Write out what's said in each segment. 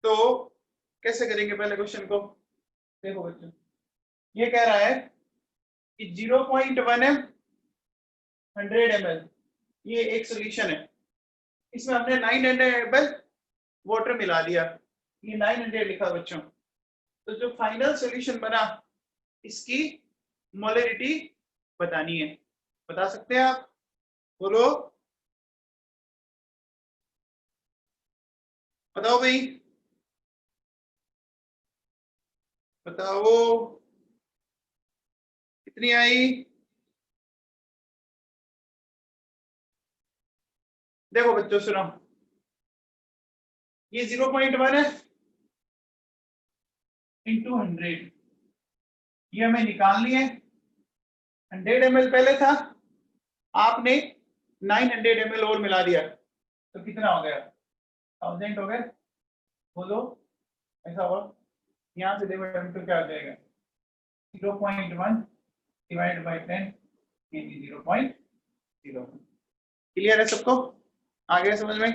तो कैसे करेंगे पहले क्वेश्चन को? देखो बच्चों, ये कह रहा है कि 0.1 एम 100 ml ये एक सोल्यूशन है। इसमें हमने 900 ml वाटर मिला दिया, ये 900 लिखा बच्चों। तो जो फाइनल सॉल्यूशन बना इसकी मोलरिटी बतानी है। बता सकते हैं आप? बोलो, बताओ भाई, बताओ कितनी आई? देखो बच्चों सुनो, ये 0.1 है इंटू 100, ये हमें निकालनी है। 100 ml पहले था, आपने 900 ml और मिला दिया, तो कितना हो गया? 1000 हो गया। बोलो, ऐसा हुआ। यहाँ से देखो तो क्या आ जाएगा? 0.1 डिवाइड बाई 10 0.0। क्लियर है सबको? आ गया समझ में?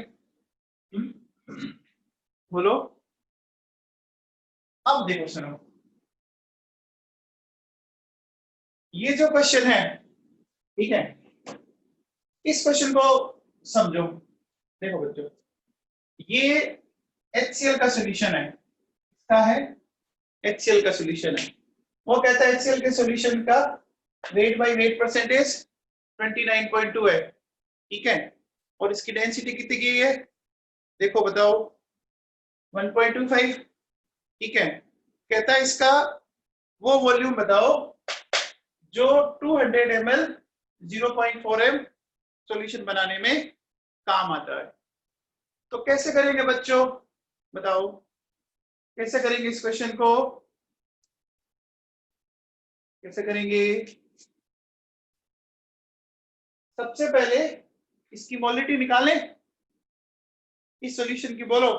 बोलो। अब देखो सुनो, ये जो क्वेश्चन है, ठीक है, इस क्वेश्चन को समझो। देखो बच्चों, ये HCl का सॉल्यूशन है। इसका है HCl का सॉल्यूशन है। वो कहता है HCl के सॉल्यूशन का वेट बाय वेट परसेंटेज 29.2 है, ठीक है, और इसकी डेंसिटी कितनी की है? देखो बताओ, 1.25, ठीक है। कहता है इसका वो वॉल्यूम बताओ जो 200 ml 0.4 m सॉल्यूशन बनाने में काम आता है। तो कैसे करेंगे बच्चों, बताओ कैसे करेंगे इस क्वेश्चन को? कैसे करेंगे? सबसे पहले इसकी मोलिटी निकालें इस सॉल्यूशन की। बोलो,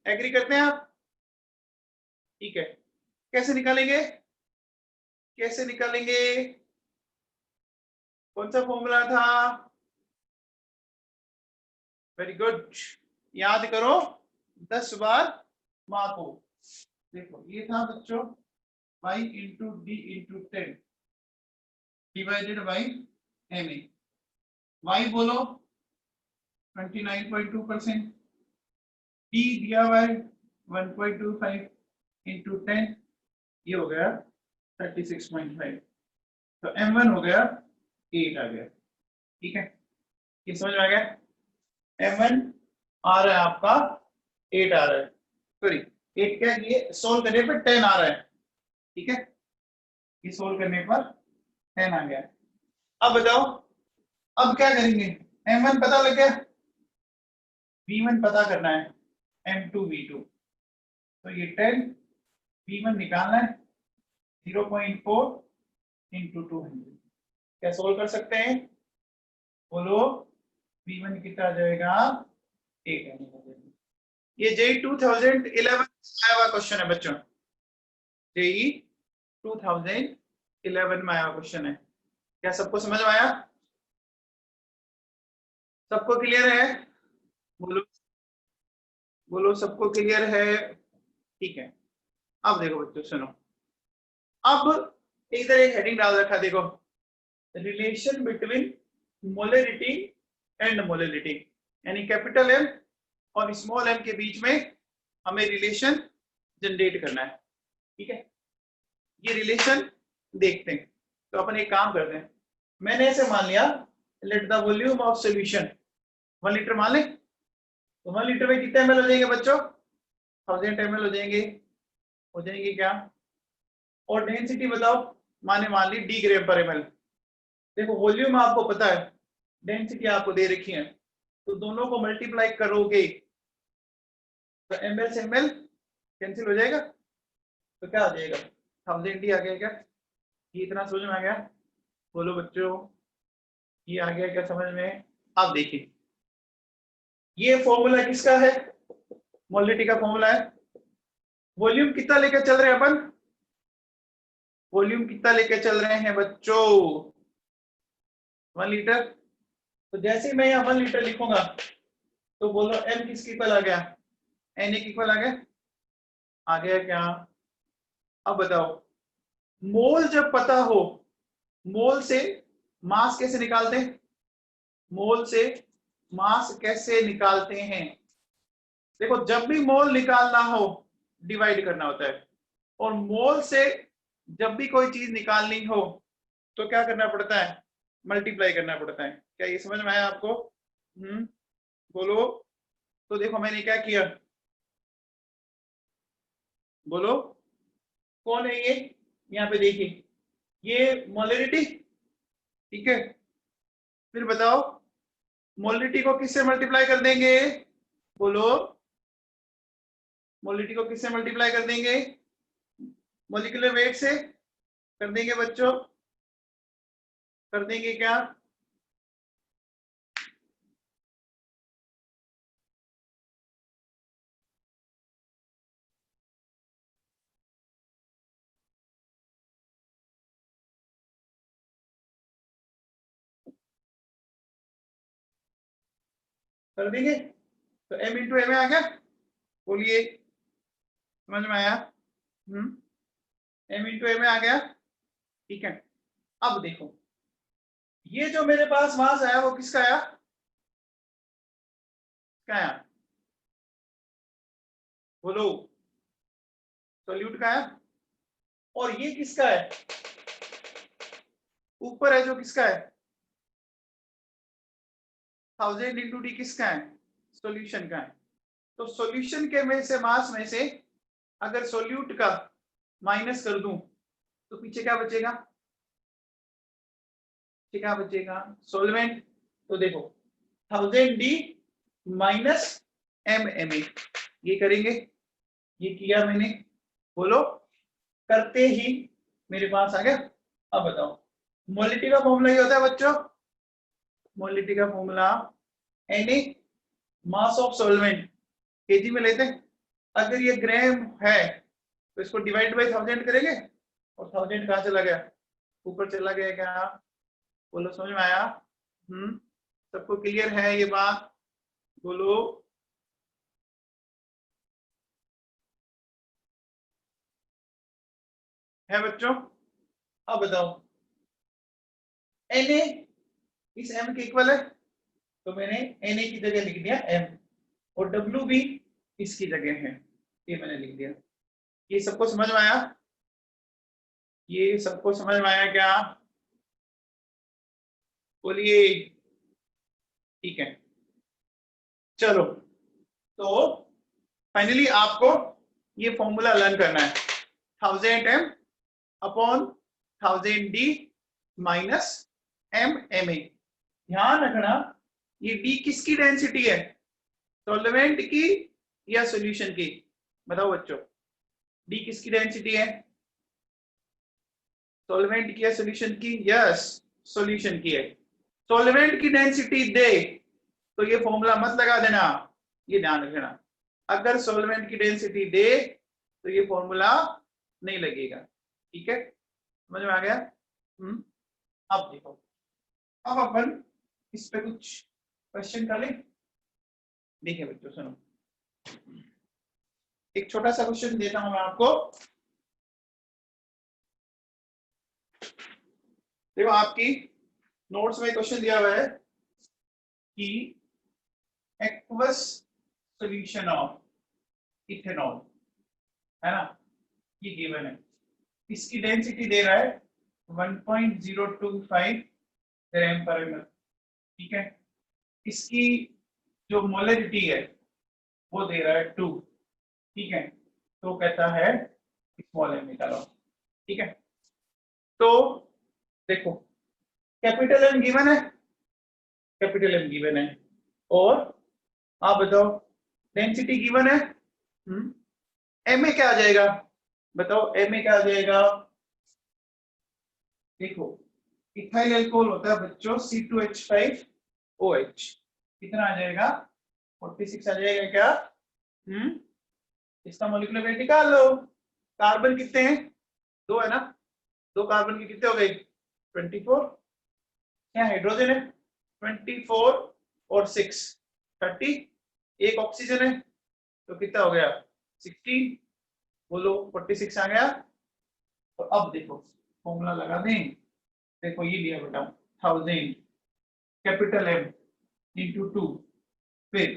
एग्री करते हैं आप? ठीक है, कैसे निकालेंगे? कैसे निकालेंगे? कौन सा फॉर्मूला था? वेरी गुड, याद करो 10 बार मापो। देखो ये था बच्चों y into D into 10 divided by M A. y बोलो 29.2%, डी दिया हुआ है 1.25 इंटू 10, ये हो गया 36.5, तो m1 हो गया 8 आ गया। ठीक है, ये समझ में आ गया? m1 आ रहा है आपका 8 आ रहा है, सॉरी 8 क्या, ये सोल्व करने पर 10 आ रहा है, ठीक है, ये सोल्व करने पर 10 आ गया। अब बताओ, अब क्या करेंगे? m1 पता लग गया, v1 पता करना है, m2 v2, तो ये 10 v1 निकालना है 0.4 इंटू 200। क्या सोल्व कर सकते हैं? बोलो, v1 कितना आ जाएगा? 8 आने का। ये जेई 2011 आया हुआ क्वेश्चन है बच्चों, जेई 2011 में आया हुआ क्वेश्चन है। क्या सबको समझ में आया? सबको क्लियर है? बोलो, बोलो सबको क्लियर है? ठीक है, अब देखो बच्चों सुनो, अब इधर एक हेडिंग डाल रखा, देखो, relation between molarity and molarity, यानी कैपिटल एम और स्मॉल एम के बीच में हमें रिलेशन जनरेट करना है, ठीक है। ये रिलेशन देखते हैं, तो अपन एक काम करते हैं, मैंने ऐसे मान लिया, let the volume of solution 1 litre मान ले, तो 1 लीटर में कितने ml हो जाएंगे बच्चों? 1000 ml हो जाएंगे, हो जाएंगे क्या? और डेंसिटी बताओ, मान ली d ग्राम पर ml। देखो वॉल्यूम आपको पता है, डेंसिटी आपको दे रखी है, तो दोनों को मल्टीप्लाई करोगे तो ml से ml कैंसिल हो जाएगा, तो क्या आ जाएगा? 1000 ही आ गया क्या? ये इतना समझ में आ गया? बोलो बच्चों, ये आ गया क्या समझ में? आप देखिए, ये फॉर्मूला किसका है? मोलिटी का फॉर्मूला है। वॉल्यूम कितना लेकर चल रहे हैं अपन? वॉल्यूम कितना लेकर चल रहे हैं बच्चों? 1 लीटर। तो जैसे ही मैं यहाँ 1 लीटर लिखूंगा, तो बोलो m किसके इक्वल आ गया? Na के इक्वल आ गया। आ गया क्या? अब बताओ, मोल जब पता हो, मोल से मास कैसे निकालते हैं? मोल से मास कैसे निकालते हैं? देखो, जब भी मोल निकालना हो डिवाइड करना होता है, और मोल से जब भी कोई चीज निकालनी हो तो क्या करना पड़ता है? मल्टीप्लाई करना पड़ता है। क्या ये समझ में आया आपको? बोलो। तो देखो मैंने क्या किया, बोलो कौन है ये? यहाँ पे देखिए, ये मोलरिटी, ठीक है। फिर बताओ, मोलरिटी को किससे मल्टीप्लाई कर देंगे? बोलो, मोलरिटी को किससे मल्टीप्लाई कर देंगे? मोलिकुलर वेट से कर देंगे बच्चों, कर देंगे क्या? कर देंगे। तो m इंटू एम आ गया, बोलिए, समझ में आया? m इंटू एम आ गया, ठीक है। अब देखो, ये जो मेरे पास मास आया वो किसका आया? क्या आया? बोलो, सोल्यूट का आया। और ये किसका है? ऊपर है जो किसका है? 1000 इंटू डी किसका है? सॉल्यूशन का है। तो सॉल्यूशन के में से मास में से अगर सोल्यूट का माइनस कर दूं तो पीछे क्या बचेगा? क्या बचेगा? सॉल्वेंट। तो देखो, 1000 D minus M M A, ये करेंगे, ये किया मैंने। बोलो, करते ही मेरे पास आ गया। अब बताओ, मोलिटी का फॉर्मूला ये होता है बच्चों, मोलिटी का formula N A mass of solvent KG में लेते हैं। अगर ये ग्राम है तो इसको डिवाइड बाय 1000 करेंगे, और 1000 कहाँ चला गया? ऊपर चला गया क्या? बोलो, समझ में आया? सबको क्लियर है ये बात? बोलो। है बच्चों? अब बताओ, Na इस m के इक्वल है, तो मैंने Na की जगह लिख दिया m, और W भी इसकी जगह है, ये मैंने लिख दिया। ये सबको समझ में आया? ये सबको समझ में आया क्या? बोलिए, ठीक है। चलो, तो फाइनली आपको ये फॉर्मूला लर्न करना है, 1000 m upon 1000 d minus m ma। ध्यान रखना, ये d किसकी डेंसिटी है? सॉल्वेंट की या सॉल्यूशन की? बताओ बच्चों, d किसकी डेंसिटी है? सॉल्वेंट की या सॉल्यूशन की? यस, सॉल्यूशन की है। सॉल्वेंट की डेंसिटी दे तो ये फॉर्मूला मत लगा देना, ये ध्यान रखना। अगर सॉल्वेंट की डेंसिटी दे तो ये फॉर्मूला नहीं लगेगा, ठीक है? समझ में आ गया? अब देखो, अब अपन इस पे कुछ क्वेश्चन कर लें। देखिए बच्चों, सुनो, एक छोटा सा क्वेश्चन देता हूं मैं आपको। देखो, आपकी नोट्स में क्वेश्चन दिया हुआ है कि एक्वस सॉल्यूशन ऑफ इथेनॉल, है ना, ये गिवन है। इसकी डेंसिटी दे रहा है 1.025 ग्राम पर एमएल, ठीक है। इसकी जो मोलरिटी है वो दे रहा है 2, ठीक है। तो कहता है स्मॉल एम निकालो, ठीक है। तो देखो, कैपिटल एम गिवन है, कैपिटल एम गिवन है, और आप बताओ डेंसिटी गिवन है। एम ए क्या आ जाएगा? बताओ एम ए क्या आ जाएगा? देखो, इथाइल अल्कोहल होता है बच्चों C2H5OH, कितना आ जाएगा? 46 आ जाएगा क्या? इसका मॉलिक्यूलर वेट निकाल लो। कार्बन कितने हैं? 2 है ना, 2 कार्बन के कितने हो गए? 24। क्या हाइड्रोजन है? 24 और 6 30। एक ऑक्सीजन है, तो कितना हो गया? 16। बोलो 46 आ गया। तो अब देखो फॉर्मूला लगा दें। देखो ये लिया बेटा 1000 कैपिटल M इंटू 2 फिर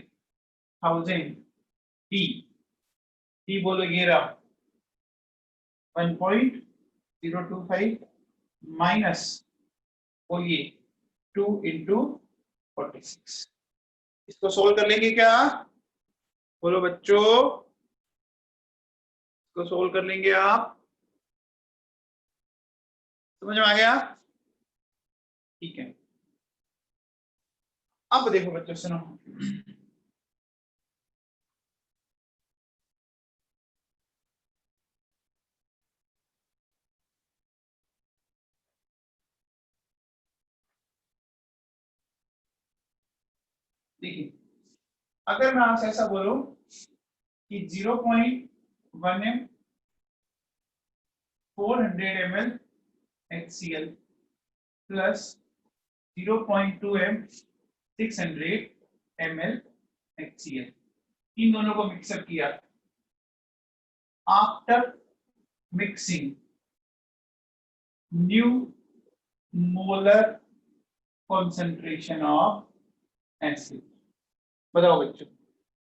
1000 टी बोलो ये रहा 1.025 माइनस और ये 2 इंटू 46। इसको सोल्व कर लेंगे क्या? बोलो बच्चों, इसको सोल्व कर लेंगे आप? समझ में आ गया? ठीक है। अब देखो बच्चों सुनो, देखिए अगर मैं आपसे ऐसा बोलूं कि 0.1 m 400 ml HCl plus 0.2 m 600 ml HCl, इन दोनों को मिक्सअप किया। After mixing new molar concentration of acid. बताओ बच्चों,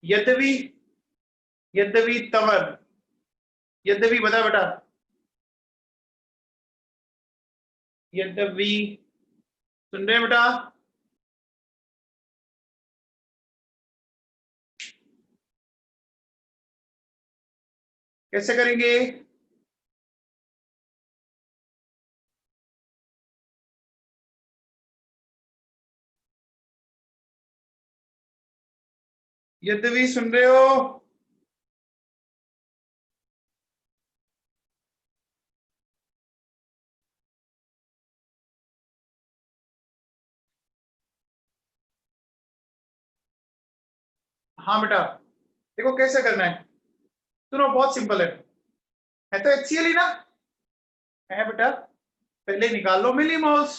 यद्यपि यद्यपि तवर, यद्यपि बता बेटा, यद्यपि सुन रहे बेटा? कैसे करेंगे? यद्यपि सुन रहे हो? हाँ बेटा, देखो कैसे करना है, सुनो बहुत सिंपल है तो HCl ही ना है बेटा। पहले निकाल लो मिलीमोल्स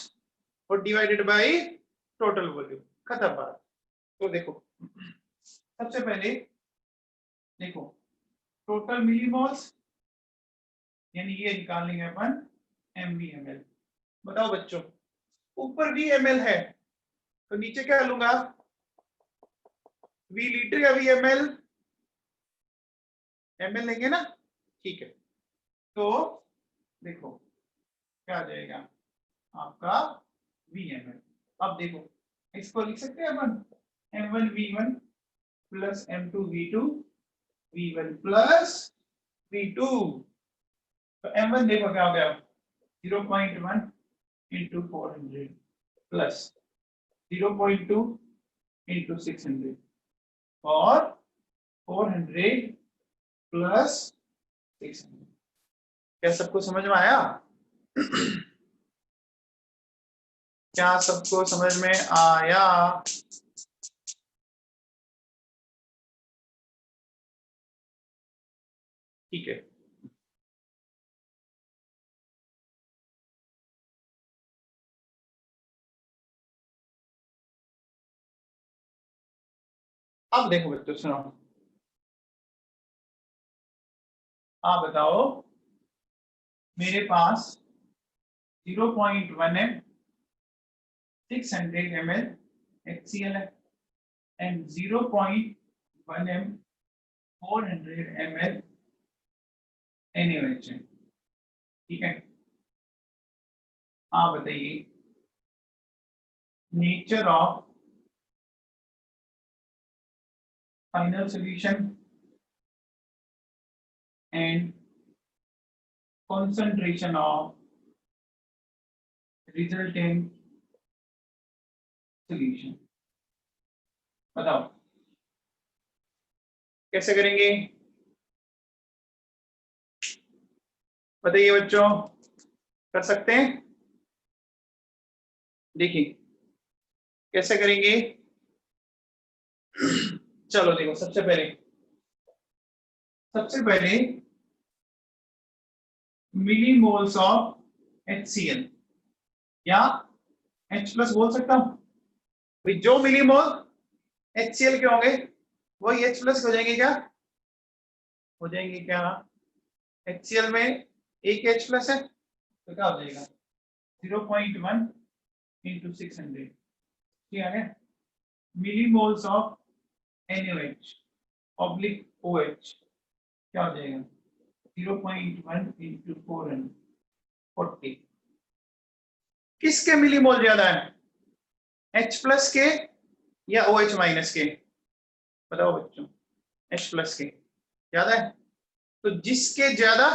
और डिवाइडेड बाय टोटल वॉल्यूम, खत्म बात। तो देखो सबसे पहले देखो टोटल मिलीमोल्स यानी ये निकाल लेंगे अपन MVML। बताओ बच्चों, ऊपर भी ml है तो नीचे क्या लूंगा? V लीटर या V ml? ml लेंगे ना, ठीक है। तो देखो क्या आ जाएगा आपका VML। अब देखो इसको लिख सकते हैं अपन M1V1 plus M2V2 V1 plus V2। तो M1 देखो क्या हो गया 0.1 इंटू 400 प्लस 0.2 इंटू 600 और 400 प्लस 600। क्या सबको समझ में आया? क्या सबको समझ में आया? ठीक है। अब देखो बच्चों सुनो, आप बताओ मेरे पास 0.1 m 600 ml HCl है एंड 0.1 m 400 ml NaOH है, ठीक है। आप बताइए nature of final solution and concentration of resultant solution। बताओ कैसे करेंगे? बताइए बच्चों, कर सकते हैं? देखिए कैसे करेंगे। चलो देखो सबसे पहले मिलीमोल्स ऑफ HCl या H प्लस बोल सकता हूं भाई, जो मिलीमोल HCl के होंगे वही H प्लस हो जाएंगे। क्या हो जाएंगे? क्या HCl में एक H प्लस है तो क्या हो जाएगा 0.1 इंटू 600 ठीक है millimoles of NaOH oblique OH क्या हो जाएगा 0.1 इंटू 440 किसके मिलीमोल ज्यादा है H प्लस के या OH माइनस के बताओ बच्चों H प्लस के ज्यादा है तो जिसके ज्यादा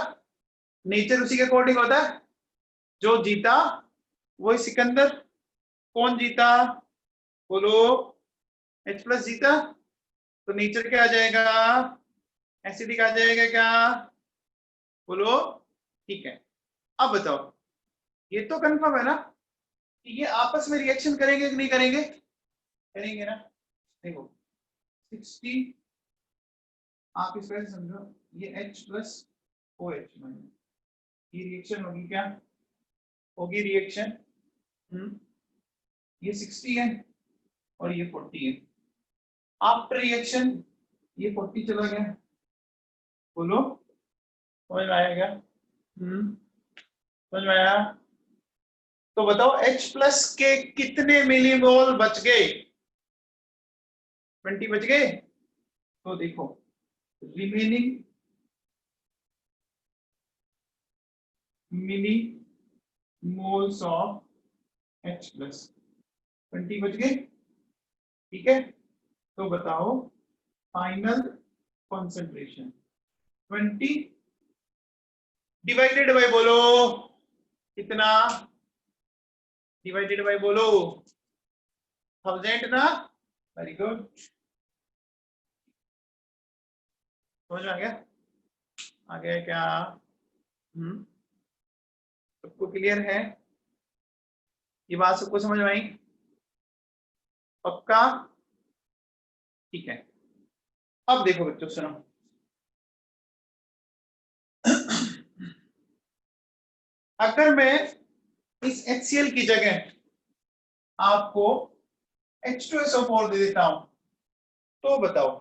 नेचर उसी के अकॉर्डिंग होता है जो जीता वही सिकंदर कौन जीता बोलो H प्लस जीता तो नेचर क्या आ जाएगा एसिडिक आ जाएगा क्या बोलो ठीक है अब बताओ ये तो कंफर्म है ना कि ये आपस में रिएक्शन करेंगे कि नहीं करेंगे करेंगे ना देखो 60 आप इस तरह से समझो ये H प्लस OH माइनस ये रिएक्शन होगी क्या होगी रिएक्शन ये 60 है और ये 40 है आफ्टर रिएक्शन ये 40 चला गया बोलो समझ में आया क्या समझ में आया तो बताओ H प्लस के कितने मिलीमोल बच गए 20 बच गए तो देखो remaining millimoles of H plus 20 बच गए ठीक है तो बताओ फाइनल कॉन्सेंट्रेशन 20 डिवाइडेड बाय बोलो कितना डिवाइडेड बाय बोलो 1000 ना वेरी गुड समझ में आ गया क्या सबको क्लियर है ये बात सबको समझ में आई पक्का ठीक है अब देखो बच्चों सुनो अगर मैं इस HCl की जगह आपको H2SO4 दे देता हूं तो बताओ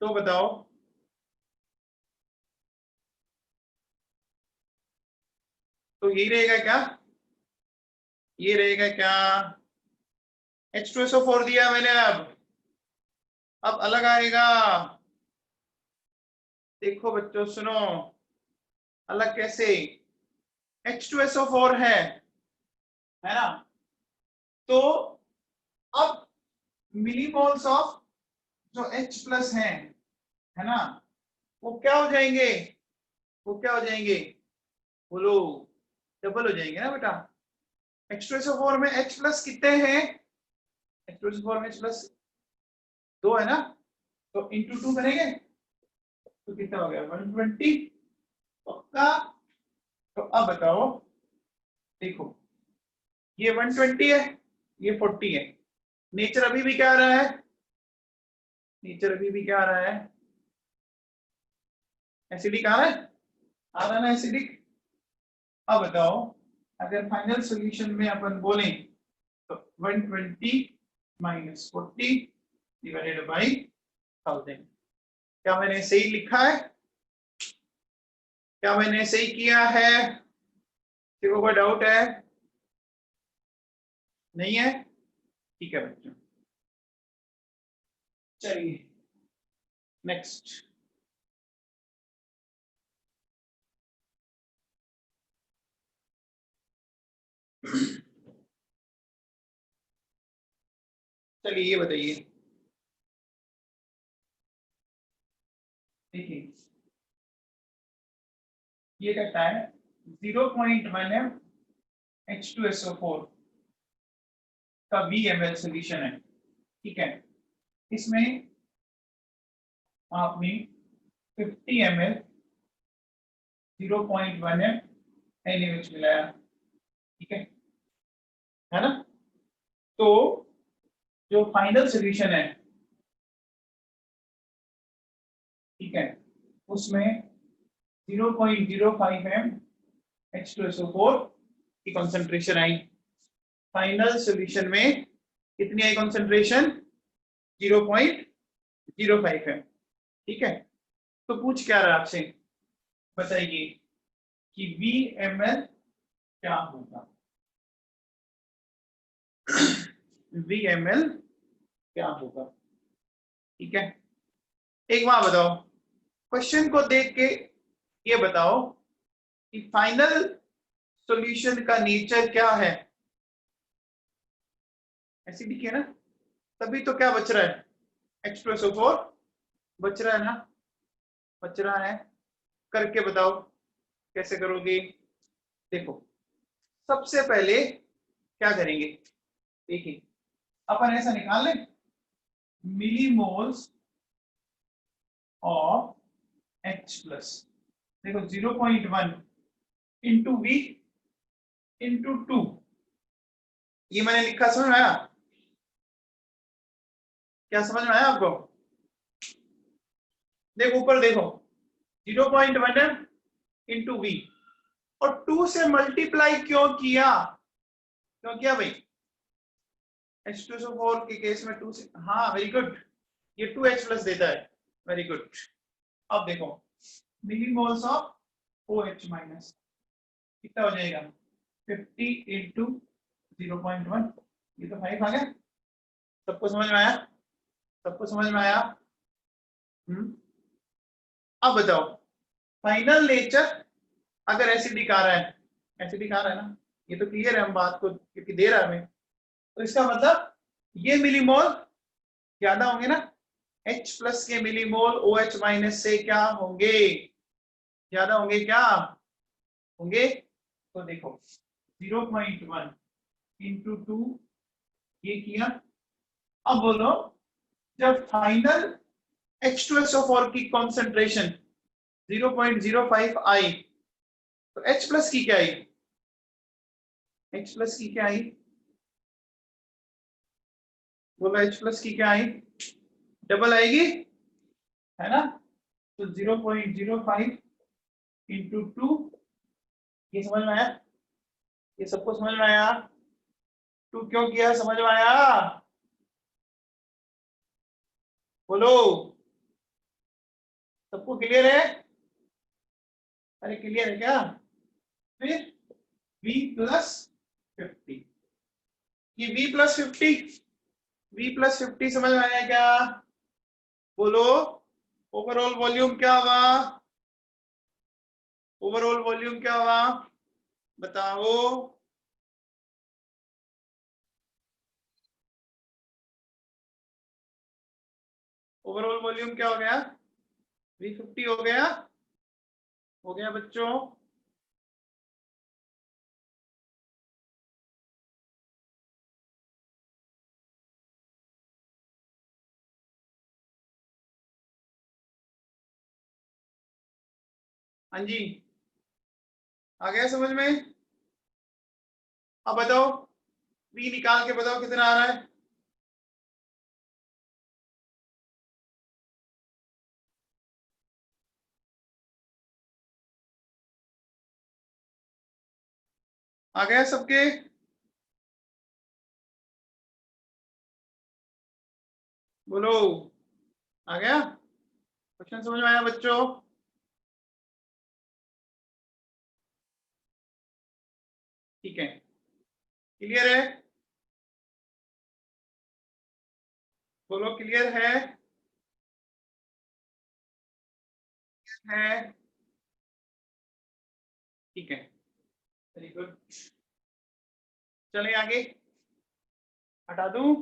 तो बताओ तो यही रहेगा क्या ये रहेगा क्या H2SO4 दिया मैंने अब अलग आएगा देखो बच्चों सुनो अलग कैसे H2SO4 है ना तो अब मिलीमोल्स ऑफ जो H प्लस है ना वो क्या हो जाएंगे वो क्या हो जाएंगे बोलो डबल हो जाएंगे ना बेटा H2SO4 में H प्लस कितने हैं H2SO4 में H प्लस 2 है ना तो इंटू 2 करेंगे तो कितना हो गया 120 पक्का तो अब बताओ देखो ये 120 है ये 40 है नेचर अभी भी क्या आ रहा है नेचर अभी भी क्या आ रहा है एसिडिक आ रहा है आ रहा है ना एसिडिक अब बताओ अगर फाइनल सॉल्यूशन में अपन बोलें तो 120 माइनस 40 डिवाइडेड बाई 1000 क्या मैंने सही लिखा है क्या मैंने सही किया है किसी को कोई डाउट है नहीं है ठीक है बच्चों चलिए नेक्स्ट चलिए ये बताइए देखिए ये कहता है 0.1 H2SO4 का VML सोल्यूशन है ठीक है इसमें आपने 50 ml 0.1 NaOH मिलाया ठीक है ना तो जो फाइनल सोल्यूशन है ठीक है उसमें 0.05 m H2SO4 की कंसंट्रेशन आई फाइनल सॉल्यूशन में कितनी आई कॉन्सेंट्रेशन? 0.05 है। ठीक है, तो पूछ क्या रहा है आपसे, बताइए कि VML क्या होगा। VML क्या होगा? ठीक है, एक बार बताओ, क्वेश्चन को देख के ये बताओ कि फाइनल सॉल्यूशन का नेचर क्या है? एसिडिक है ना, तभी तो क्या बच रहा है? H2SO4 बच रहा है ना, बच रहा है। करके बताओ कैसे करोगे। देखो, सबसे पहले क्या करेंगे, देखिए अपन ऐसा निकाल लें, मिलीमोल्स ऑफ H प्लस, देखो 0.1 इंटू V इंटू 2, ये मैंने लिखा, समझ में आया? क्या समझ में आया आपको? देखो ऊपर देखो, 0.1 इंटू V और 2 से मल्टीप्लाई क्यों किया? क्यों किया भाई? H2SO4 के केस में 2 से, हाँ वेरी गुड, ये 2H प्लस देता है, वेरी गुड। अब देखो मिलीमोल्स ऑफ OH माइनस कितना हो जाएगा? 50 इंटू 0.1, ये तो 5 आ गया। सबको समझ में आया? सबको समझ में आया? अब बताओ, फाइनल नेचर अगर एसिडिक आ रहा है, एसिडिक आ रहा है ना, ये तो क्लियर है हम बात को, क्योंकि दे रहा है हमें, तो इसका मतलब ये मिलीमोल ज्यादा होंगे ना, H प्लस के मिलीमोल OH माइनस से क्या होंगे? ज्यादा होंगे क्या होंगे? तो देखो 0.1 इंटू 2 ये किया। अब बोलो, जब फाइनल H2SO4 की कॉन्सेंट्रेशन 0.05 आई, तो H प्लस की क्या आई? H प्लस की क्या आई? बोलो H प्लस की क्या आई? डबल आएगी, है ना? तो 0.05 इंटू 2, ये समझ में आया? ये सबको समझ में आया? 2 क्यों किया, समझ में आया? बोलो, सबको क्लियर है? अरे क्लियर है क्या? फिर V प्लस 50, ये V प्लस 50, V प्लस 50 समझ में आया क्या? बोलो, ओवरऑल वॉल्यूम क्या होगा? ओवरऑल वॉल्यूम क्या होगा, बताओ? ओवरऑल वॉल्यूम क्या हो गया? V50 हो गया बच्चों। हाँ जी, आ गया समझ में? अब बताओ, V निकाल के बताओ कितना आ रहा है? आ गया सबके? बोलो, आ गया? क्वेश्चन समझ में आया बच्चों? ठीक है, क्लियर है? बोलो क्लियर है? ठीक है, वेरी गुड। चलिए आगे, हटा दूं?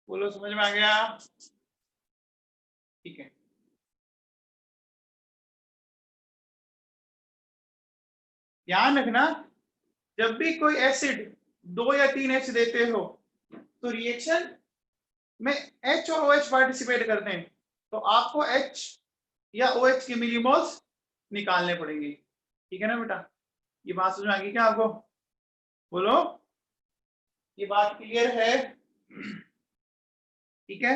बोलो समझ में आ गया? ठीक है, ध्यान रखना, जब भी कोई एसिड 2 या 3 H देते हो तो रिएक्शन में H और OH पार्टिसिपेट करते हैं, तो आपको H या OH के मिलीमोल्स निकालने पड़ेंगे। ठीक है ना बेटा? ये बात समझ में आ गई क्या आपको? बोलो, ये बात क्लियर है? ठीक है,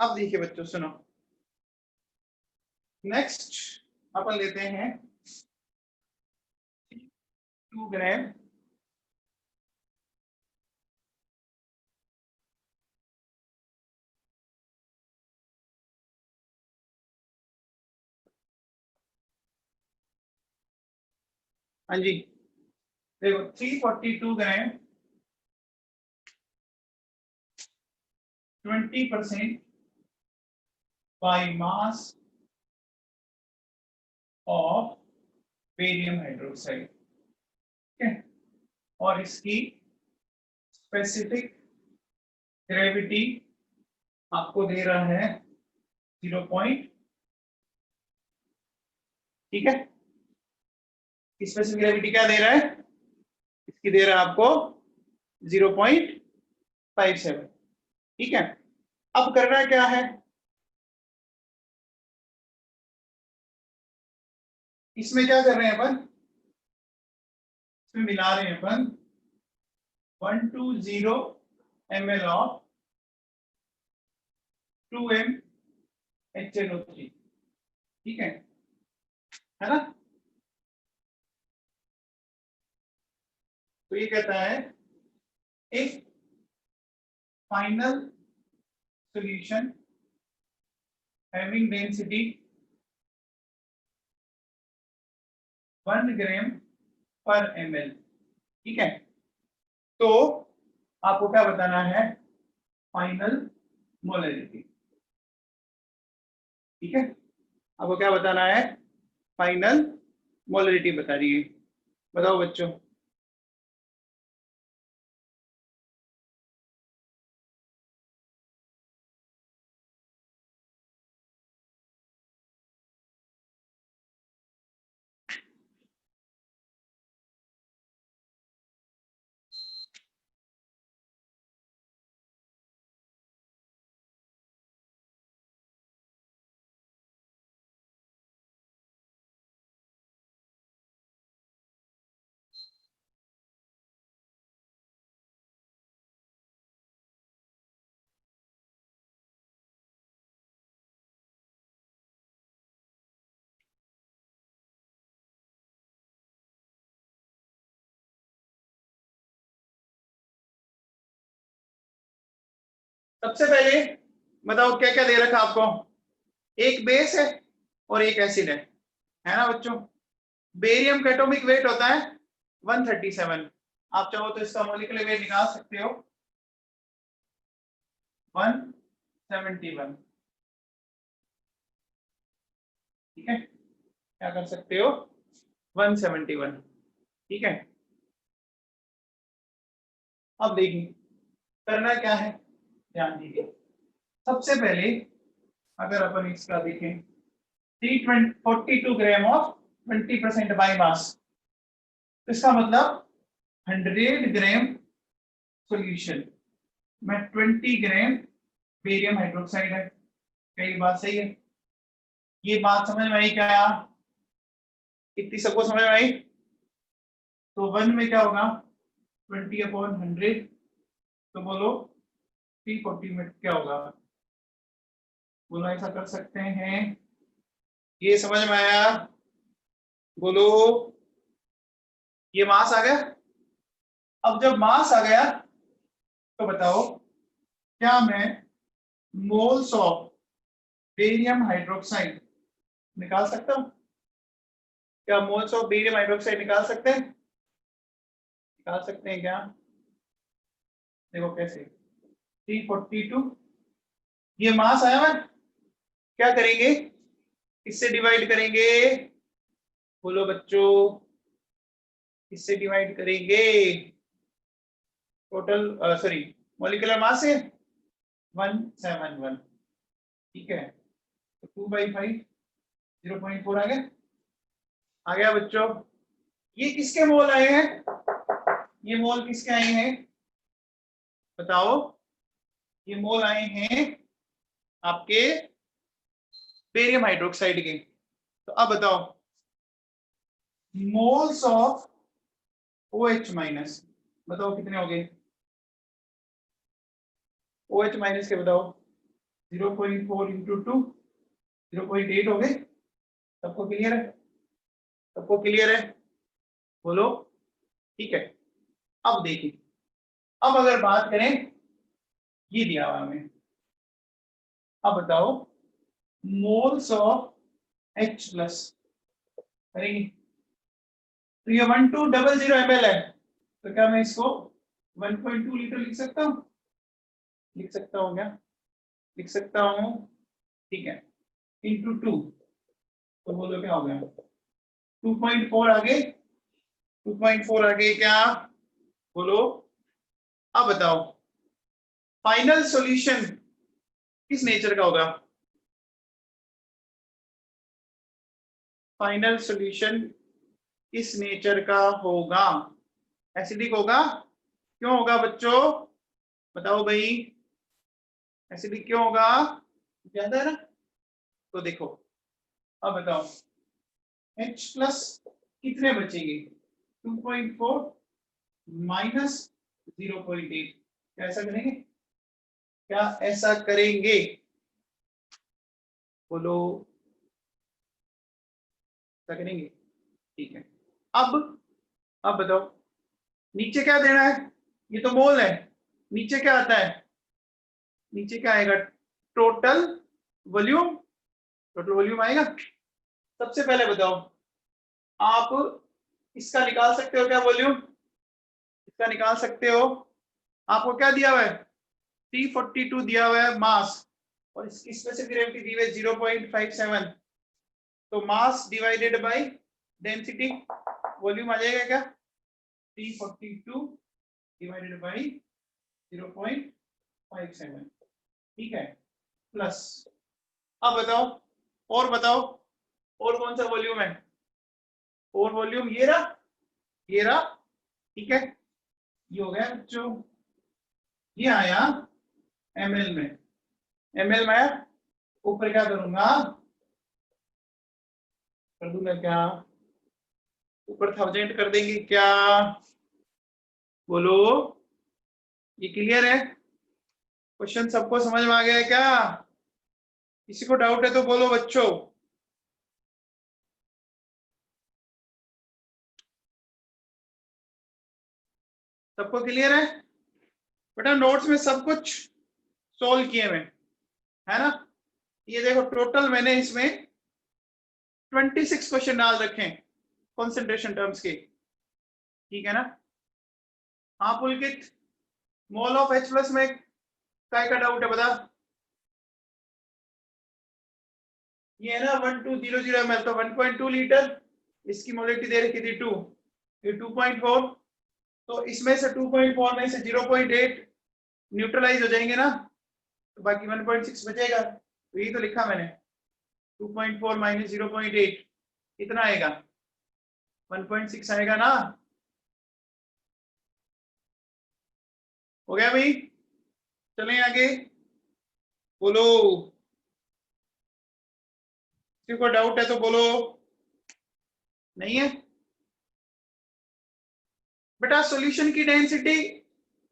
अब देखिए बच्चों सुनो, नेक्स्ट अपन लेते हैं 2 ग्राम हाँ जी देखो 342 ग्राम 20% by mass of barium hydroxide, ठीक है, और इसकी स्पेसिफिक ग्रेविटी आपको दे रहा है 0. ठीक है, स्पेसिफिक ग्रेविटी क्या दे रहा है, इसकी दे रहा है आपको 0.57, ठीक है। अब करना क्या है, इसमें क्या कर रहे हैं अपन, इसमें मिला रहे हैं अपन 120 ml ऑफ 2M HNO3, ठीक है ना। तो ये कहता है एक फाइनल सॉल्यूशन हैविंग डेंसिटी 1 ग्राम पर ml, ठीक है। तो आपको क्या बताना है, फाइनल मोलरिटी, ठीक है, आपको क्या बताना है, फाइनल मोलरिटी बता रही है। बताओ बच्चों, सबसे पहले बताओ क्या क्या दे रखा आपको, एक बेस है और एक एसिड है ना बच्चों। बेरियम का एटॉमिक वेट होता है 137, आप चाहो तो इसका मॉलिक्यूलर वेट निकाल सकते हो 171, ठीक है, क्या कर सकते हो 171, ठीक है। अब देखिए करना क्या है, ध्यान दीजिए। सबसे पहले अगर अपन इसका देखें 342 ग्राम ऑफ 20% बाय मास, तो इसका मतलब 100 ग्राम सॉल्यूशन में 20 ग्राम बेरियम हाइड्रोक्साइड है। क्या ये बात सही है, ये बात समझ में आई क्या, इतनी सबको समझ में आई। तो 1 में क्या होगा 20/100, तो बोलो 340 में क्या होगा, बोलो ऐसा कर सकते हैं, ये समझ में आया, बोलो ये मास आ गया। अब जब मास आ गया तो बताओ क्या मैं मोल्स ऑफ बेरियम हाइड्रोक्साइड निकाल सकता हूं, क्या मोल्स ऑफ बेरियम हाइड्रोक्साइड निकाल सकते हैं, निकाल सकते हैं क्या, देखो कैसे 342, ये मास आया है, क्या करेंगे इससे डिवाइड करेंगे, बोलो बच्चों इससे डिवाइड करेंगे, टोटल सॉरी मॉलिक्यूलर मास है 171, ठीक है, तो 2/5 0.4 आ गया बच्चों। ये किसके मोल आए हैं, ये मोल किसके आए हैं बताओ, ये मोल आए हैं आपके बेरियम हाइड्रोक्साइड के। तो अब बताओ मोल्स ऑफ OH माइनस, बताओ कितने हो गए, OH माइनस के बताओ 0.4 इंटू 2 0.8 हो गए। सबको क्लियर है, सबको क्लियर है, बोलो ठीक है। अब देखिए, अब अगर बात करें, ये दिया हुआ हमें, अब बताओ मोल्स ऑफ H प्लस करेंगे, तो ये 1200 ml है, तो क्या मैं इसको 1.2 लीटर लिख सकता हूँ? लिख सकता हूँ क्या? लिख सकता हूँ, ठीक है, इंटू 2, तो बोलो क्या हो गया? 2.4 आगे, 2.4 आगे क्या बोलो? अब बताओ फाइनल सॉल्यूशन किस नेचर का होगा? फाइनल सॉल्यूशन किस नेचर का होगा? एसिडिक होगा? क्यों होगा बच्चों? बताओ भाई, एसिडिक क्यों होगा? जानता है ना? तो देखो, अब बताओ H प्लस कितने बचेंगे? 2.4 माइनस 0.8, क्या ऐसा करेंगे? क्या ऐसा करेंगे? बोलो, ऐसा करेंगे? ठीक है। अब बताओ नीचे क्या देना है? ये तो मोल है, नीचे क्या आता है? नीचे क्या आएगा? टोटल वॉल्यूम, टोटल वॉल्यूम आएगा। सबसे पहले बताओ, आप इसका निकाल सकते हो क्या वॉल्यूम? इसका निकाल सकते हो? आपको क्या दिया हुआ है? 342 दिया हुआ है मास, और इसकी स्पेसिफिक ग्रेविटी दी हुई है 0.57, तो mass divided by density, volume आ जाएगा क्या? 342 डिवाइडेड बाय 0.57, ठीक है, प्लस। अब बताओ, और बताओ, और कौन सा वॉल्यूम है? और वॉल्यूम ये रहा, ये रहा, ठीक है, ये हो गया बच्चों, ये आया ml में, ml में ऊपर क्या करूंगा? कर दूंगा क्या? ऊपर 1000 कर देंगे क्या? बोलो, ये क्लियर है? क्वेश्चन सबको समझ में आ गया है क्या? किसी को डाउट है तो बोलो बच्चों। सबको क्लियर है? बेटा नोट्स में सब कुछ सोल्व किए हुए है ना? ये देखो टोटल मैंने इसमें 26 क्वेश्चन डाल रखे हैं कॉन्सेंट्रेशन टर्म्स के, ठीक है ना? हाँ पुलकित, मोल ऑफ H प्लस में काय का डाउट है बता? ये है ना 1200 ml, तो 1.2 लीटर, इसकी मोलिटी दे रखी थी 2, ये 2.4, तो इसमें से 2.4 में से 0.8 न्यूट्रलाइज हो जाएंगे ना, तो बाकी 1.6 बचेगा, तो यही तो लिखा मैंने, 2.4 माइनस 0.8 कितना आएगा? 1.6 आएगा ना? हो गया भाई? चलें आगे, बोलो, किसी को डाउट है तो बोलो। नहीं है? बेटा सॉल्यूशन की डेंसिटी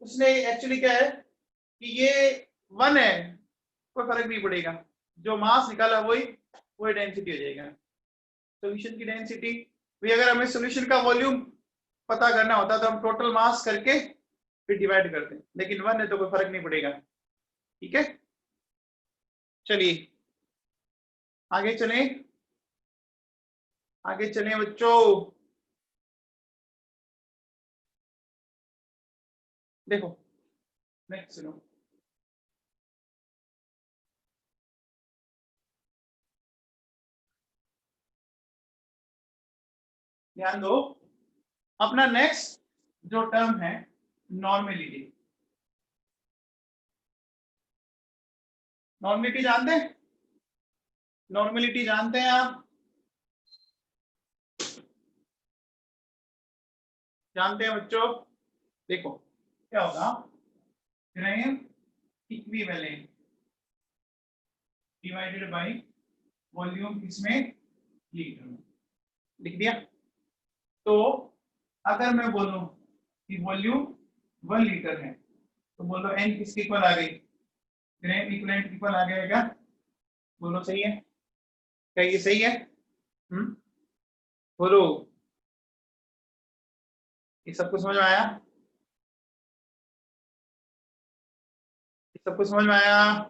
उसने एक्चुअली क्या है कि ये 1 है, कोई फर्क नहीं पड़ेगा, जो मास निकाला वही डेंसिटी हो जाएगा। सॉल्यूशन की डेंसिटी भी, अगर हमें सॉल्यूशन का वॉल्यूम पता करना होता तो हम टोटल मास करके फिर डिवाइड करते हैं, लेकिन 1 है तो कोई फर्क नहीं पड़ेगा, ठीक है? चलिए आगे चलें, आगे चलें बच्चों। देखो नेक्स्ट सुनो, ध्यान दो, अपना नेक्स्ट जो टर्म है नॉर्मेलिटी। नॉर्मेलिटी जानते हैं? नॉर्मेलिटी जानते हैं आप? जानते हैं बच्चों? देखो क्या होगा, gram equivalent divided by volume किसमें? लीटर में। लिख दिया? तो अगर मैं बोलूं कि वॉल्यूम 1 लीटर है, तो बोलो एन किसके इक्वल आ गई? ग्राम इक्विवेलेंट इक्वल आ गया क्या? बोलो सही है? क्या ये सही है? बोलो, ये सबको समझ में आया? ये सबको समझ में आया?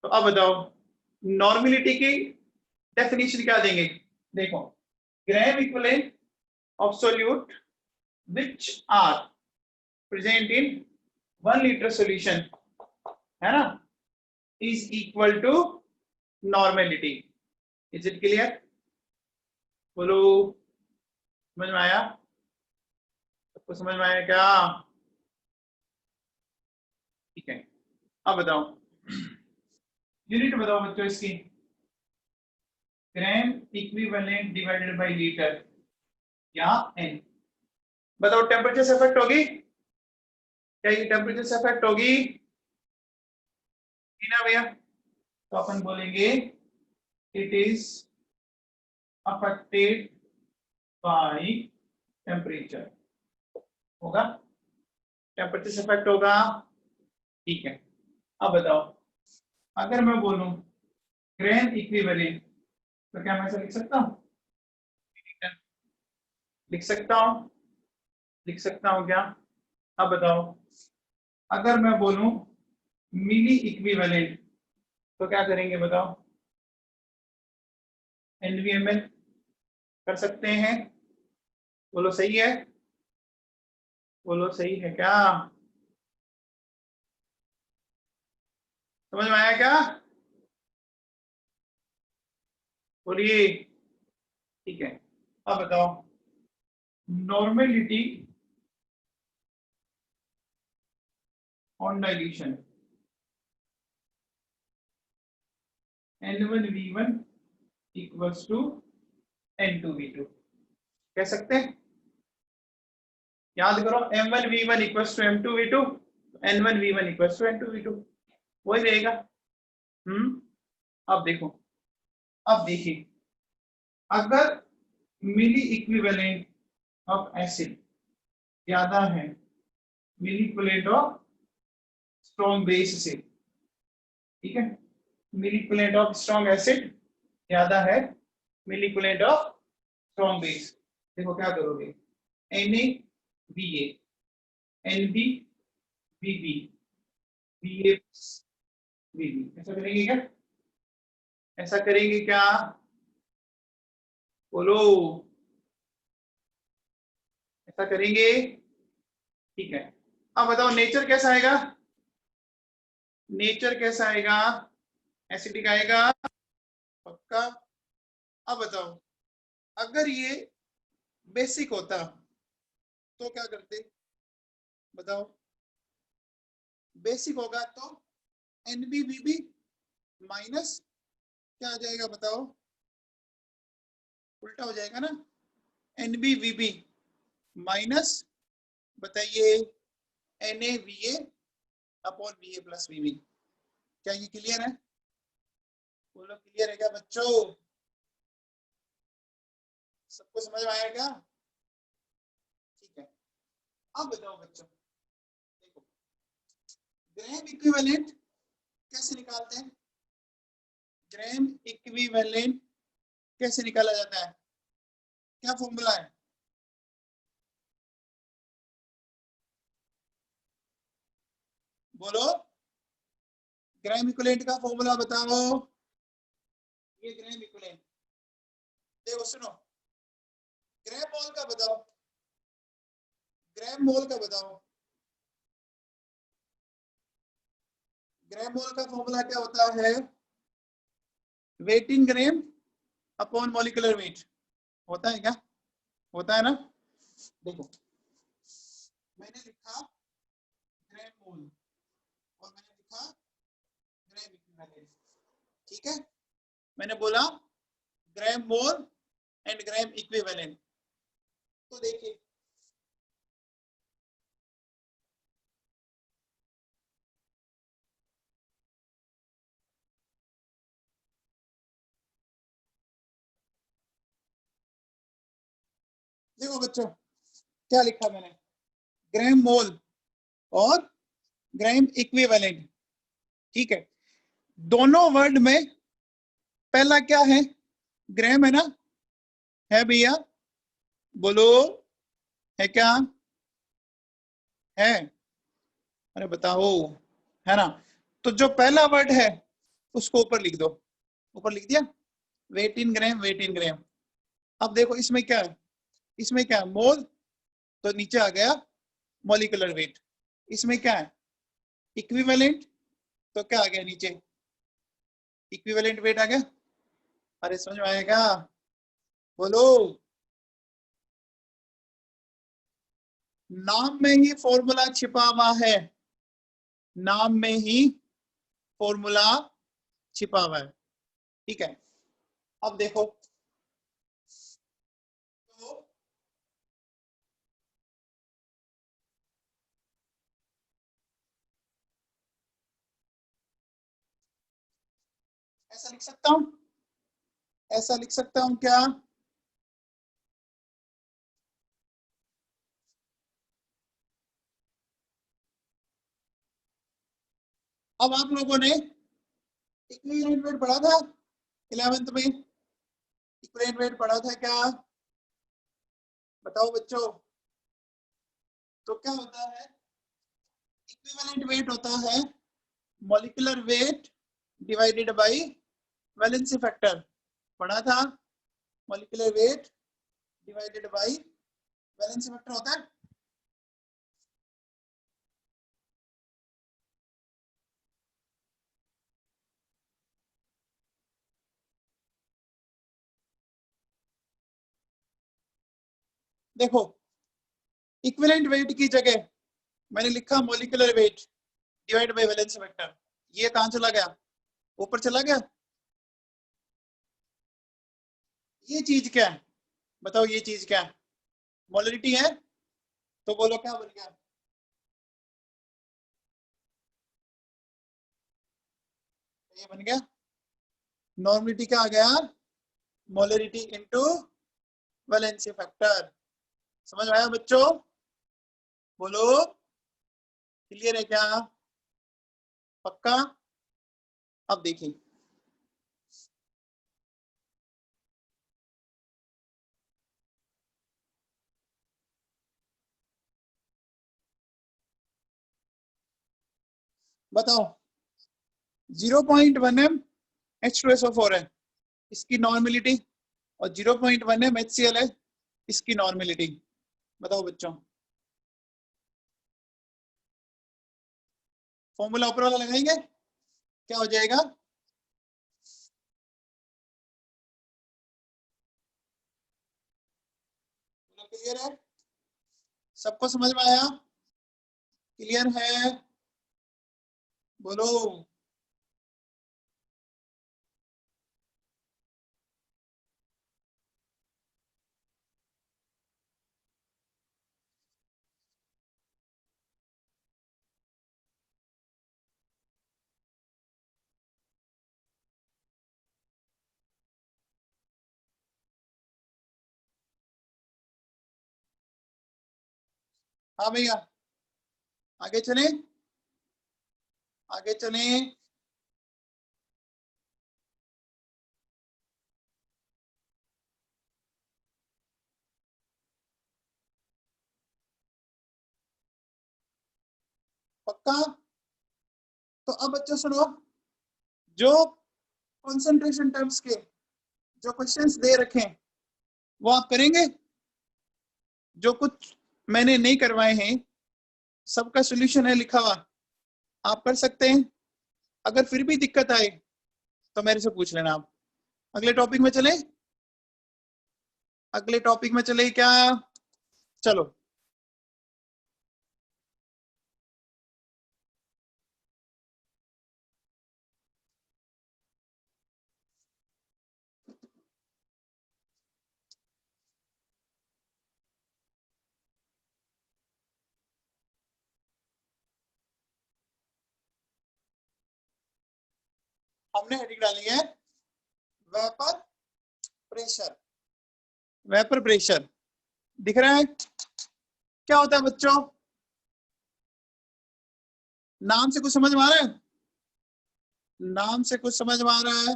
तो अब बताओ नॉर्मेलिटी की डेफिनेशन क्या देंगे? देखो gram equivalent of solute which are present in 1 litre solution, है ना, is equal to normality. Is it clear? बोलो, समझ में आया? सबको समझ में आया क्या? ठीक है, अब बताओ यूनिट बताओ बच्चों इसकी। Gram equivalent divided by litre या एन। बताओ टेम्परेचर से इफेक्ट होगी क्या? ये टेम्परेचर से इफेक्ट होगी ना भैया? तो अपन बोलेंगे it is affected by temperature. होगा, टेम्परेचर से इफेक्ट होगा। ठीक है, अब बताओ अगर मैं बोलूं ग्राम इक्विवेलेंट तो क्या मैं ऐसा लिख सकता हूं? लिख सकता हूं? लिख सकता हूं क्या? अब बताओ अगर मैं बोलूं मिली इक्विवेलेंट तो क्या करेंगे बताओ? एनवीएमएल कर सकते हैं। बोलो सही है? बोलो सही है क्या? समझ में आया क्या? बोलिए। ठीक है, अब बताओ normality on dilution N1V1 equals to N2V2 कह सकते हैं? याद करो M1V1 equals to M2V2, N1V1 equals to N2V2 वही रहेगा। अब देखो, अब देखिए अगर मिली इक्विवेलेंट ऑफ एसिड ज्यादा है मिली इक्विवेलेंट ऑफ स्ट्रॉन्ग बेस से, ठीक है, मिली इक्विवेलेंट ऑफ स्ट्रॉन्ग एसिड ज्यादा है मिली इक्विवेलेंट ऑफ स्ट्रॉन्ग बेस, देखो क्या करोगे? NaBA NbBB BaBB ऐसा करेंगे क्या? ऐसा करेंगे क्या? बोलो, ऐसा करेंगे? ठीक है, अब बताओ नेचर कैसा आएगा? नेचर कैसा आएगा? एसिडिक आएगा पक्का। अब बताओ अगर ये बेसिक होता तो क्या करते? बताओ, बेसिक होगा तो NbBB माइनस क्या आ जाएगा बताओ? उल्टा हो जाएगा ना, NbBB माइनस बताइए NaVA upon VA plus VB। क्या ये क्लियर है? बोलो क्लियर है क्या बच्चों? सबको समझ में आया क्या? ठीक है, अब बताओ बच्चों, देखो ग्राम इक्विवेलेंट कैसे निकालते हैं? ग्राम इक्विवेलेंट कैसे निकाला जाता है? क्या फॉर्मूला है? बोलो, ग्राम इक्विवेलेंट का फॉर्मूला बताओ। ये ग्राम इक्विवेलेंट देखो, सुनो, ग्राम मोल का बताओ, ग्राम मोल का बताओ। ग्राम मोल का फॉर्मूला क्या होता है? वेट इन ग्राम अपॉन मॉलिक्यूलर वेट होता है क्या? होता है ना। देखो मैंने लिखा ग्राम मोल और मैंने लिखा ग्राम इक्विवेलेंट, ठीक है, मैंने बोला ग्राम मोल एंड ग्राम इक्विवेलेंट। तो देखिए देखो बच्चों क्या लिखा मैंने, ग्राम मोल और ग्राम इक्विवेलेंट, ठीक है। दोनों वर्ड में पहला क्या है? ग्राम है ना, है भैया? बोलो, है क्या? है? अरे बताओ, है ना। तो जो पहला वर्ड है उसको ऊपर लिख दो, ऊपर लिख दिया वेट इन ग्राम, वेट इन ग्राम। अब देखो इसमें क्या है, इसमें क्या है मोल, तो नीचे आ गया मॉलिक्यूलर वेट। इसमें क्या है इक्विवेलेंट, तो क्या आ गया नीचे इक्विवेलेंट वेट आ गया। अरे समझ में आया क्या, बोलो। नाम में ही फॉर्मूला छिपा हुआ है, नाम में ही फॉर्मूला छिपा हुआ है, ठीक है। अब देखो तो ऐसा लिख सकता हूं, ऐसा लिख सकता हूं क्या, अब आप लोगों ने इक्विवेलेंट वेट पढ़ा था 11th में, इक्विवेलेंट वेट पढ़ा था क्या, बताओ बच्चों। तो क्या होता है इक्विवेलेंट वेट होता है molecular weight divided by valency factor, पढ़ा था। Molecular weight divided by valency factor होता है। देखो इक्विवेलेंट वेट की जगह मैंने लिखा molecular weight divide by valency factor, ये कहां चला गया, ऊपर चला गया। ये चीज क्या है बताओ, ये चीज क्या है, मोलरिटी है, तो बोलो क्या बन गया, ये बन गया नॉर्मलिटी, क्या आ गया मोलरिटी इनटू वैलेंसी फैक्टर। समझ आया बच्चों, बोलो क्लियर है क्या, पक्का। अब देखिए बताओ 0.1 m H2SO4 है इसकी नॉर्मेलिटी, और 0.1 m HCl है इसकी नॉर्मेलिटी, बताओ बच्चों। फॉर्मूला ऊपर वाला लगाएंगे, क्या हो जाएगा, क्लियर है, सबको समझ में आया, क्लियर है, बोलो। हाँ भैया आगे चले, आगे चले। पक्का, तो अब बच्चों सुनो, जो कंसंट्रेशन टर्म्स के जो क्वेश्चंस दे रखे हैं वो आप करेंगे, जो कुछ मैंने नहीं करवाए हैं सबका सॉल्यूशन है लिखा हुआ, आप कर सकते हैं। अगर फिर भी दिक्कत आए तो मेरे से पूछ लेना आप। अगले टॉपिक में चले, अगले टॉपिक में चले क्या, चलो। हमने हेडिंग डाली है वेपर प्रेशर, वेपर प्रेशर दिख रहा है, क्या होता है बच्चों, नाम से कुछ समझ में आ रहा है, नाम से कुछ समझ में आ रहा है,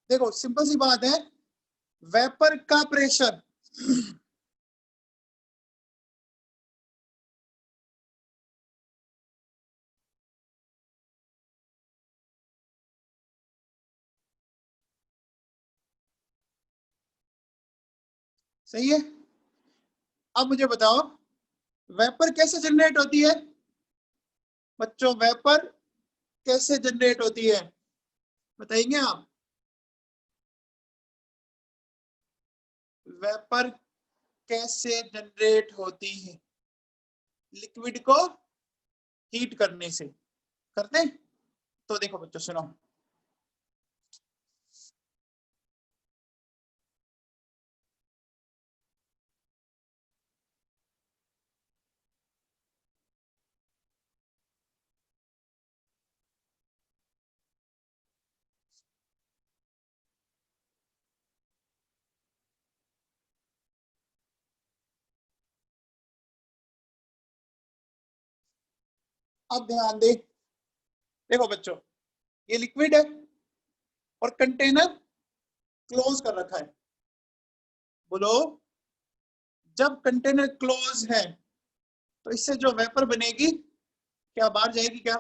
देखो सिंपल सी बात है, वेपर का प्रेशर सही है। अब मुझे बताओ वेपर कैसे जनरेट होती है बच्चों, वेपर कैसे जनरेट होती है बताएंगे आप? वेपर कैसे जनरेट होती है? लिक्विड को हीट करने से करते हैं। तो देखो बच्चों सुनो, अब ध्यान दे। देखो बच्चों ये लिक्विड है और कंटेनर क्लोज कर रखा है। बोलो, जब कंटेनर क्लोज है तो इससे जो वेपर बनेगी क्या बाहर जाएगी? क्या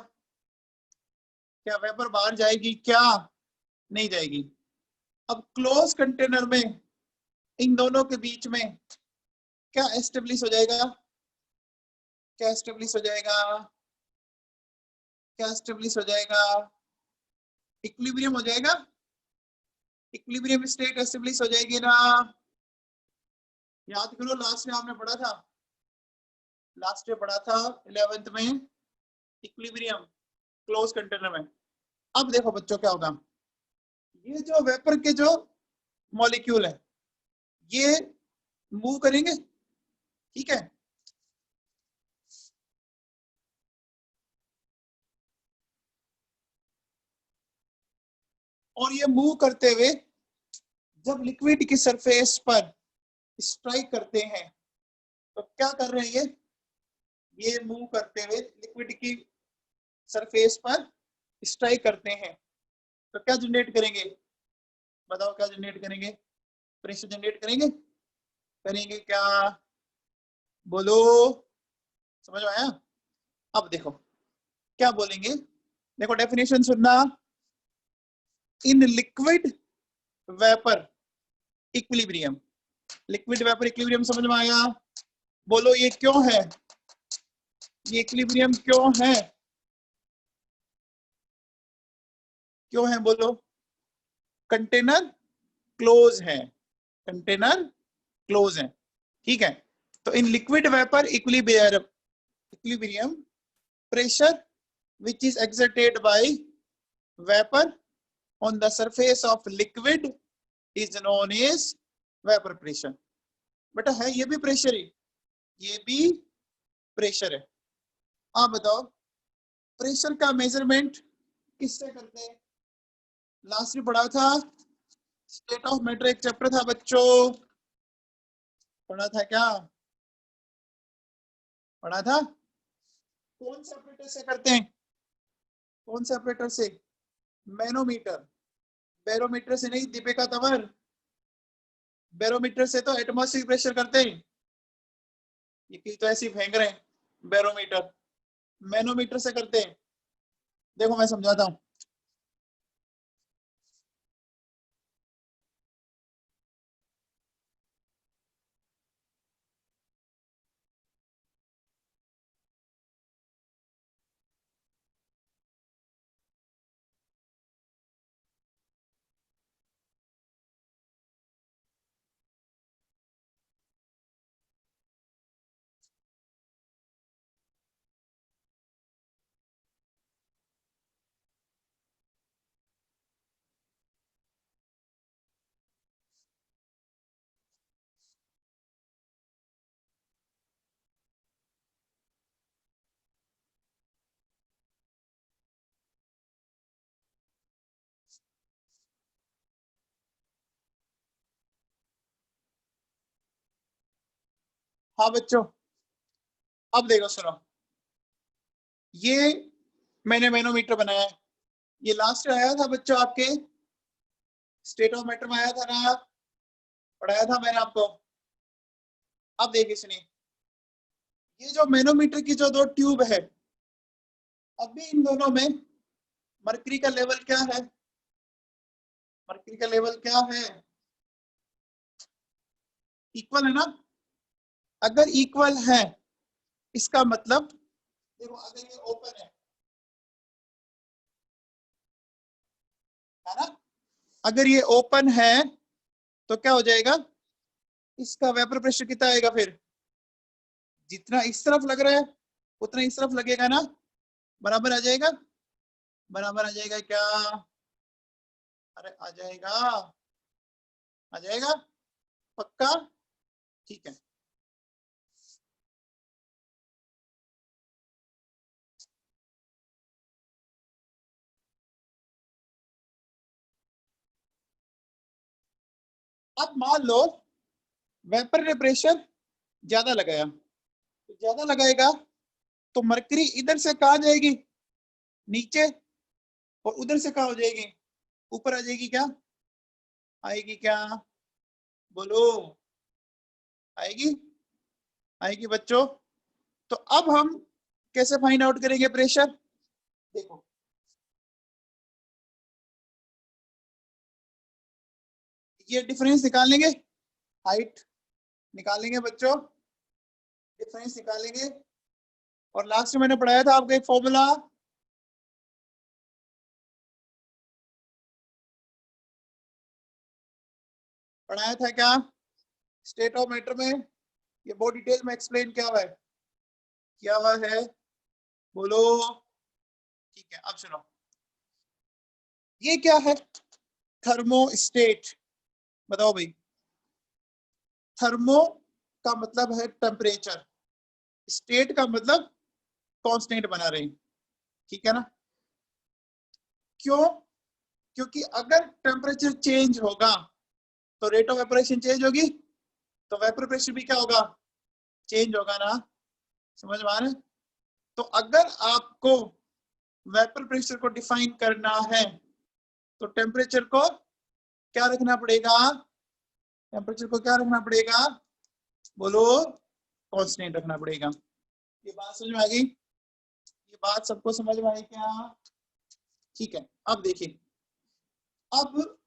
क्या वेपर बाहर जाएगी? क्या नहीं जाएगी? अब क्लोज कंटेनर में इन दोनों के बीच में क्या एस्टेब्लिश हो जाएगा? क्या एस्टेब्लिश हो जाएगा? क्या एस्टेब्लिश हो जाएगा? इक्विलिब्रियम हो जाएगा। इक्विलिब्रियम स्टेट एस्टेब्लिश हो जाएगी ना। याद करो लास्ट में आपने पढ़ा था, लास्ट में पढ़ा था 11th में इक्विलिब्रियम क्लोज कंटेनर में। अब देखो बच्चों क्या होगा, ये जो वेपर के जो मॉलिक्यूल है ये मूव करेंगे, ठीक है। और ये मूव करते हुए जब लिक्विड की सरफेस पर स्ट्राइक करते हैं तो क्या कर रहे हैं? ये मूव करते हुए लिक्विड की सरफेस पर स्ट्राइक करते हैं तो क्या जनरेट करेंगे? बताओ क्या जनरेट करेंगे? प्रेशर जनरेट करेंगे। करेंगे क्या? बोलो, समझ में आया? अब देखो क्या बोलेंगे, देखो डेफिनेशन सुनना। In liquid vapour equilibrium, liquid vapour equilibrium समझ में आया? बोलो ये क्यों है? ये इक्विलिब्रियम क्यों है? क्यों है बोलो? कंटेनर क्लोज है, कंटेनर क्लोज है, ठीक है। तो in liquid vapour equilibrium pressure which is exerted by vapor on the surface of liquid is known as vapor pressure। बेटा है ये भी प्रेशर ही, ये भी प्रेशर है। आप बताओ प्रेशर का मेजरमेंट किससे करते हैं? लास्ट में पढ़ा था, स्टेट ऑफ मैटर एक चैप्टर था बच्चों, पढ़ा था क्या? पढ़ा था। कौन से ऑपरेटर से करते हैं? कौन से ऑपरेटर से? मैनोमीटर, बैरोमीटर से नहीं दीपिका तंवर, बैरोमीटर से तो एटमॉस्फेरिक प्रेशर करते हैं। ये तो ऐसे ही फेंक रहे हैं बैरोमीटर, मैनोमीटर से करते हैं। देखो मैं समझाता हूं। हाँ बच्चों, अब देखो सुनो, ये मैंने मैनोमीटर बनाया है, ये लास्ट आया था बच्चों आपके स्टेट ऑफ मैटर में आया था ना, पढ़ाया था मैंने आपको। अब देखिए सुनिए, ये जो मैनोमीटर की जो दो ट्यूब है, अभी इन दोनों में मरकरी का लेवल क्या है? मरकरी का लेवल क्या है? इक्वल है ना? अगर इक्वल है इसका मतलब देखो, अगर ये ओपन है ना, अगर ये ओपन है तो क्या हो जाएगा, इसका वेपर प्रेशर कितना आएगा फिर, जितना इस तरफ लग रहा है उतना इस तरफ लगेगा ना, बराबर आ जाएगा, बराबर आ जाएगा क्या? अरे आ जाएगा, आ जाएगा पक्का? ठीक है। अब मान लो वेपर ने प्रेशर ज्यादा लगाया, तो ज्यादा लगाएगा तो मरकरी इधर से कहा जाएगी, नीचे, और उधर से कहा हो जाएगी, ऊपर आ जाएगी क्या? आएगी क्या? बोलो, आएगी? आएगी बच्चों? तो अब हम कैसे फाइंड आउट करेंगे प्रेशर? देखो, ये डिफरेंस निकालेंगे, हाइट निकालेंगे बच्चों, डिफरेंस निकालेंगे, और लास्ट में मैंने पढ़ाया था आपको एक फॉर्मूला, पढ़ाया था क्या स्टेट ऑफ मैटर में? ये बहुत डिटेल में एक्सप्लेन किया हुआ है, किया हुआ है, बोलो। ठीक है, अब सुनो, ये क्या है? थर्मोस्टेट। बताओ भाई, थर्मो का मतलब है टेम्परेचर, स्टेट का मतलब कांस्टेंट बना रहे, ठीक है ना? क्यों? क्योंकि अगर टेम्परेचर चेंज होगा तो रेट ऑफ वेपोरेशन चेंज होगी, तो वेपर प्रेशर भी क्या होगा, चेंज होगा ना? समझ में आ रहा है? तो अगर आपको वेपर प्रेशर को डिफाइन करना है तो टेम्परेचर को क्या रखना पड़ेगा, टेम्परेचर को क्या रखना पड़ेगा, बोलो, कांस्टेंट रखना पड़ेगा। ये बात समझ में आ गई? ये बात सबको समझ में आई क्या? ठीक है, अब देखिए, अब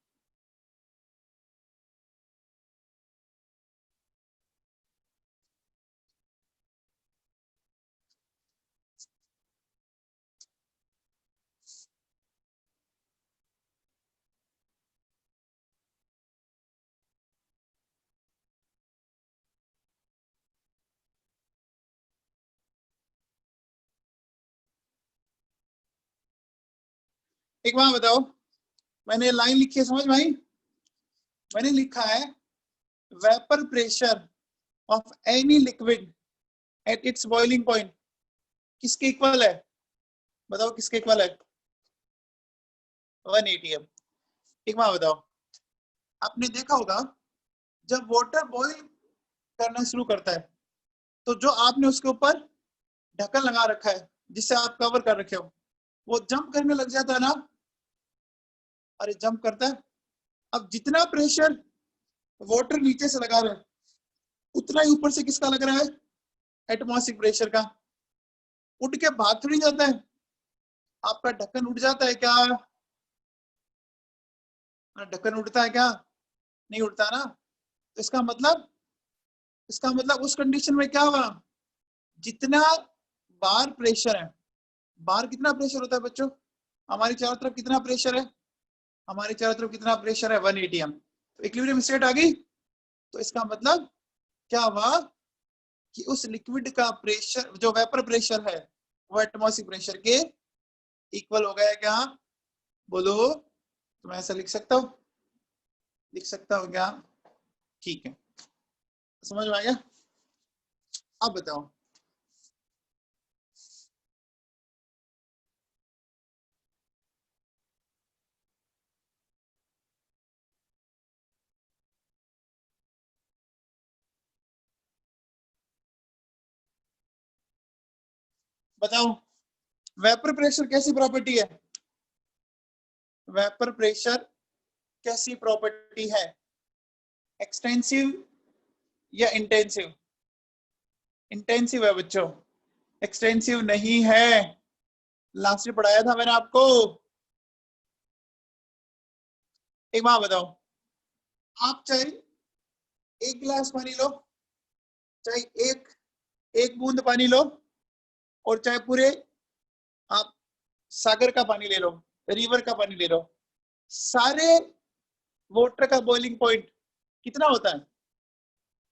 एक बात बताओ, मैंने लाइन लिखी है, समझ में आई? मैंने लिखा है vapour pressure of any liquid at its boiling point किसके इक्वल है? बताओ किसके इक्वल है? 1 atm। एक बात बताओ, आपने देखा होगा जब वाटर बॉईल करना शुरू करता है तो जो आपने उसके ऊपर ढक्कन लगा रखा है जिससे आप कवर कर रखे हो, वो जंप करने लग जाता है ना? अरे जंप करता है। अब जितना प्रेशर वाटर नीचे से लगा रहा है उतना ही ऊपर से किसका लग रहा है, एटमॉस्फेरिक प्रेशर का। उठ के भाग थोड़ी जाता है, आपका ढक्कन उठ जाता है क्या? ढक्कन उठता है क्या? नहीं उठता ना। तो इसका मतलब उस कंडीशन में क्या हुआ, जितना बार प्रेशर है, बाहर कितना प्रेशर होता है बच्चों, हमारी चारों तरफ कितना प्रेशर है, हमारी चारों तरफ कितना प्रेशर है, 1 atm। तो इक्विलिब्रियम स्टेट आ गई। तो इसका मतलब क्या हुआ कि उस लिक्विड का प्रेशर, जो वेपर प्रेशर है, वो एटमॉस्फेरिक प्रेशर के इक्वल हो गया क्या? बोलो, तो मैं ऐसा लिख सकता हूँ, लिख सकता हूँ क्या? ठीक है, समझ में आ गया? अब बताओ, बताओ वेपर प्रेशर कैसी प्रॉपर्टी है? वेपर प्रेशर कैसी प्रॉपर्टी है, एक्सटेंसिव या इंटेंसिव? इंटेंसिव है बच्चों, एक्सटेंसिव नहीं है। लास्ट में पढ़ाया था मैंने आपको। एक बात बताओ, आप चाहे एक गिलास पानी लो, चाहे एक बूंद पानी लो, और चाहे पूरे आप सागर का पानी ले लो, रिवर का पानी ले लो, सारे वाटर का बॉइलिंग पॉइंट कितना होता है?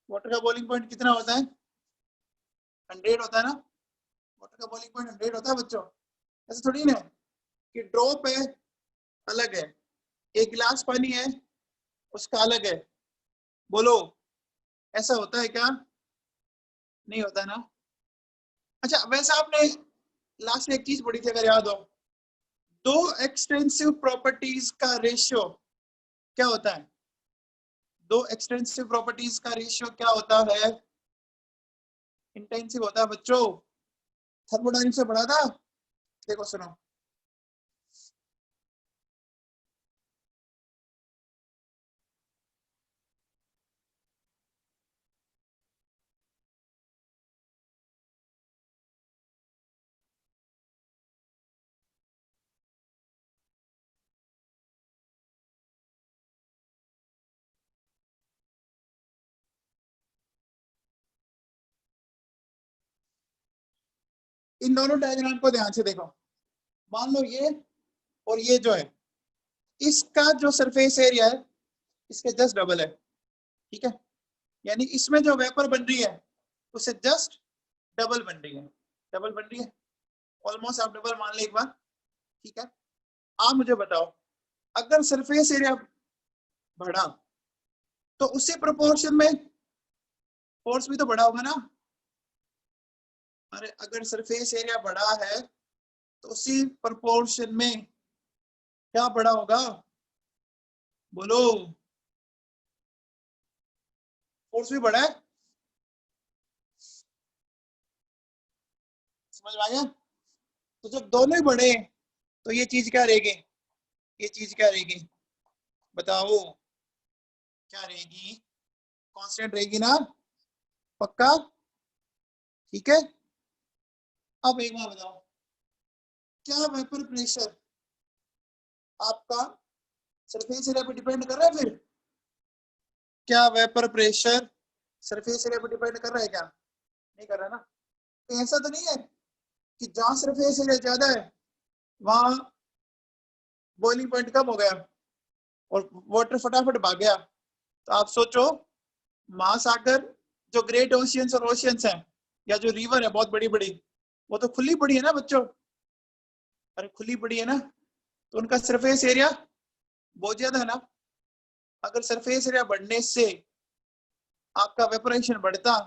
वाटर का बॉइलिंग पॉइंट कितना होता है? 100 होता है ना? वाटर का बॉइलिंग पॉइंट 100 होता है बच्चों। ऐसा थोड़ी ना कि ड्रॉप है अलग है, एक गिलास पानी है उसका अलग है। बोलो ऐसा होता है क्या? नहीं होता ना। अच्छा वैसे आपने लास्ट में एक चीज पढ़ी थी अगर याद हो, दो एक्सटेंसिव प्रॉपर्टीज का रेशियो क्या होता है? दो एक्सटेंसिव प्रॉपर्टीज का रेशियो क्या होता है? इंटेंसिव होता है बच्चों। थर्मोडायनामिक्स से पढ़ा था। देखो सुनो, इन दोनों डायग्राम को ध्यान से देखो। मान लो ये और ये जो है, इसका जो सरफेस एरिया है इसके जस्ट डबल है, ठीक है? यानी इसमें जो वेपर बन रही है उससे जस्ट डबल बन रही है, डबल बन रही है, ऑलमोस्ट आप डबल मान ले एक बार, ठीक है? आप मुझे बताओ, अगर सरफेस एरिया बढ़ा तो उसी प्रोपोर्शन में फोर्स भी तो बढ़ा होगा ना? अरे अगर सरफेस एरिया बढ़ा है तो उसी प्रोपोर्शन में क्या बढ़ा होगा? बोलो। फोर्स भी बढ़ा है, समझ में आ गया? तो जब दोनों ही बढ़े तो ये चीज क्या रहेगी? ये चीज क्या रहेगी बताओ? क्या रहेगी? कांस्टेंट रहेगी ना? पक्का? ठीक है। अब एक बार बताओ, क्या वेपर प्रेशर आपका सरफेस एरिया पे डिपेंड कर रहा है? फिर क्या वेपर प्रेशर सरफेस एरिया पे डिपेंड कर रहा है क्या? नहीं कर रहा ना। तो ऐसा तो नहीं है कि जहां सरफेस एरिया ज्यादा है वहां बॉइलिंग पॉइंट कम हो गया और वाटर फटाफट भाग गया। तो आप सोचो, महासागर जो ग्रेट ओशियंस और ओशियंस हैं, या जो रिवर है बहुत बड़ी बड़ी, वो तो खुली पड़ी है ना बच्चों? अरे खुली पड़ी है ना, तो उनका सरफेस एरिया बहुत ज्यादा है ना। अगर सरफेस एरिया बढ़ने से आपका वेपोरेशन बढ़ता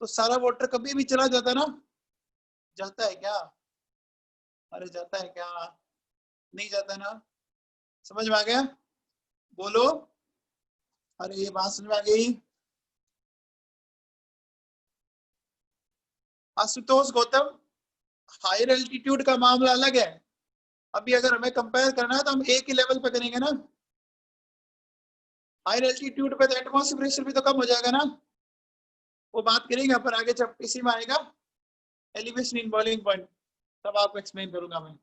तो सारा वाटर कभी भी चला जाता ना? जाता है क्या? अरे जाता है क्या? नहीं जाता ना। समझ में आ गया? बोलो। अरे ये बात समझ में आ गई? आशुतोष गौतम, हायर एल्टीट्यूड का मामला अलग है। अभी अगर हमें कंपेयर करना है तो हम एक ही लेवल पे करेंगे ना। हायर एल्टीट्यूड पे तो एटमॉस्फेरिक प्रेशर भी तो कम हो जाएगा ना। वो बात करेंगे पर आगे जब इसी में आएगा एलिवेशन इन बॉइलिंग पॉइंट, तब आपको एक्सप्लेन करूंगा मैं।